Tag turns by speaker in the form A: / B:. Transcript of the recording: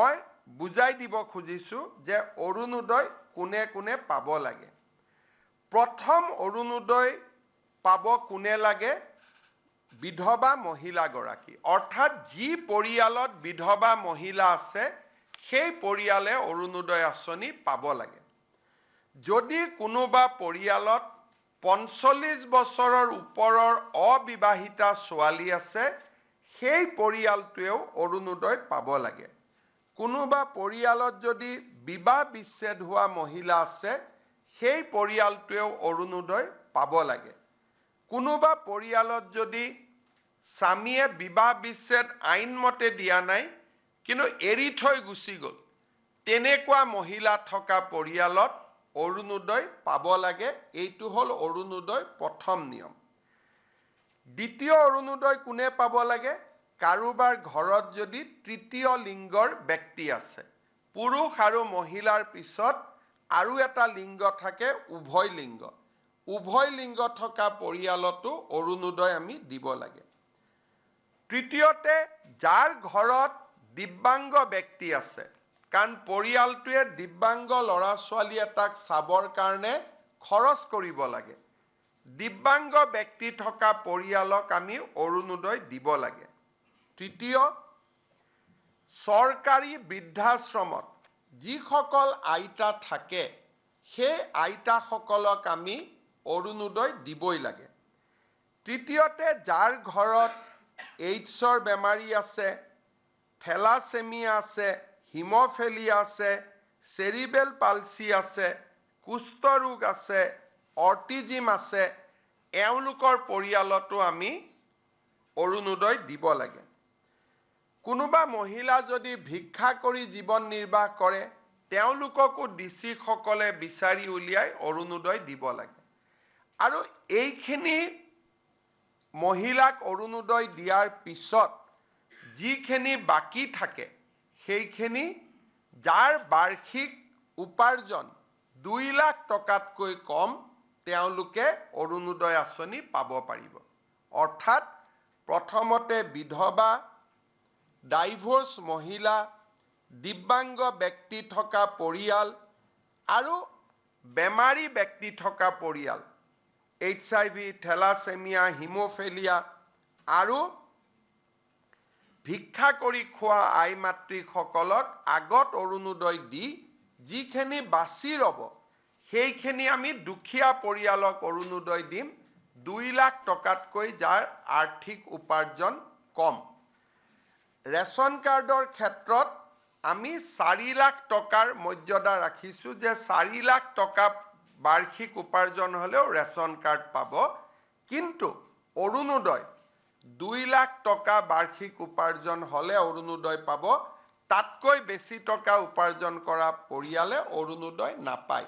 A: মই বুজাই দিব খুজিছোঁ যে অৰুণোদয় কোনে কোনে পাব লাগে। প্ৰথম অৰুণোদয় পাব কোনে লাগে? বিধৱা মহিলাগৰাকী, অৰ্থাৎ যি পৰিয়ালত বিধৱা মহিলা আছে সেই পৰিয়ালে অৰুণোদয় আঁচনি পাব লাগে। যদি কোনোবা পৰিয়ালত ৪৫ বছৰৰ ওপৰৰ অবিবাহিতা ছোৱালী আছে, সেই পৰিয়ালটোৱেও অৰুণোদয় পাব লাগে। কোনোবা পৰিয়ালত যদি বিবাহ বিচ্ছেদ হোৱা মহিলা আছে, সেই পৰিয়ালটোৱেও অৰুণোদয় পাব লাগে। কোনোবা পৰিয়ালত যদি স্বামীয়ে বিবাহ বিচ্ছেদ আইনমতে দিয়া নাই, কিন্তু এৰি থৈ গুচি গ'ল, তেনেকুৱা মহিলা থকা পৰিয়ালত অৰুণোদয় পাব লাগে। এইটো হ'ল অৰুণোদয় প্ৰথম নিয়ম। দ্বিতীয় অৰুণোদয় কোনে পাব লাগে? কাৰোবাৰ ঘৰত যদি তৃতীয় লিংগৰ ব্যক্তি আছে, পুৰুষ আৰু মহিলাৰ পিছত আৰু এটা লিংগ থাকে, উভয় লিংগ। উভয় লিংগ থকা পৰিয়ালতো অৰুণোদয় আমি দিব লাগে। তৃতীয়তে, যাৰ ঘৰত দিব্যাংগ ব্যক্তি আছে, কাৰণ পৰিয়ালটোৱে দিব্যাংগ ল'ৰা ছোৱালী এটাক চাবৰ কাৰণে খৰচ কৰিব লাগে, দিব্যাংগ ব্যক্তি থকা পৰিয়ালক আমি অৰুণোদয় দিব লাগে। তৃতীয়, চৰকাৰী বৃদ্ধাশ্ৰমত যিসকল আইতা থাকে, সেই আইতাসকলক আমি অৰুণোদয় দিবই লাগে। তৃতীয়তে, যাৰ ঘৰত এইডছৰ বেমাৰী আছে, থেলাছেমিয়া আছে, হিম'ফেলিয়া আছে, চেৰিবেল পালচি আছে, কুষ্ঠ ৰোগ আছে, অটিজিম আছে, এওঁলোকৰ পৰিয়ালতো আমি অৰুণোদয় দিব লাগে। কোনোবা মহিলা যদি ভিক্ষা কৰি জীৱন নিৰ্বাহ কৰে, তেওঁলোককো ডিচিসকলে বিচাৰি উলিয়াই অৰুণোদয় দিব লাগে। আৰু এইখিনি মহিলাক অৰুণোদয় দিয়াৰ পিছত যিখিনি বাকী থাকে, সেইখিনি যাৰ বাৰ্ষিক উপাৰ্জন ২ লাখ টকাতকৈ কম, তেওঁলোকে অৰুণোদয় আঁচনি পাব পাৰিব। অৰ্থাৎ প্ৰথমতে বিধৱা, ডাইভৰ্চ মহিলা, দিব্যাংগ ব্যক্তি থকা পৰিয়াল আৰু বেমাৰী ব্যক্তি থকা পৰিয়াল, HIV, থেলাছেমিয়া, হিম'ফেলিয়া আৰু ভিক্ষা কৰি খোৱা আই মাতৃসকলক আগত অৰুণোদয় দি যিখিনি বাচি ৰ'ব, সেইখিনি আমি দুখীয়া পৰিয়ালক অৰুণোদয় দিম ২ লাখ টকাতকৈ যাৰ আৰ্থিক উপাৰ্জন কম। ৰেচন কাৰ্ডৰ ক্ষেত্ৰত আমি ৪ লাখ টকাৰ মৰ্যাদা ৰাখিছোঁ, যে ৪ লাখ টকা বাৰ্ষিক উপাৰ্জন হ'লেও ৰেচন কাৰ্ড পাব। কিন্তু অৰুণোদয় ২ লাখ টকা বাৰ্ষিক উপাৰ্জন হ'লে অৰুণোদয় পাব। তাতকৈ বেছি টকা উপাৰ্জন কৰা পৰিয়ালে অৰুণোদয় নাপায়।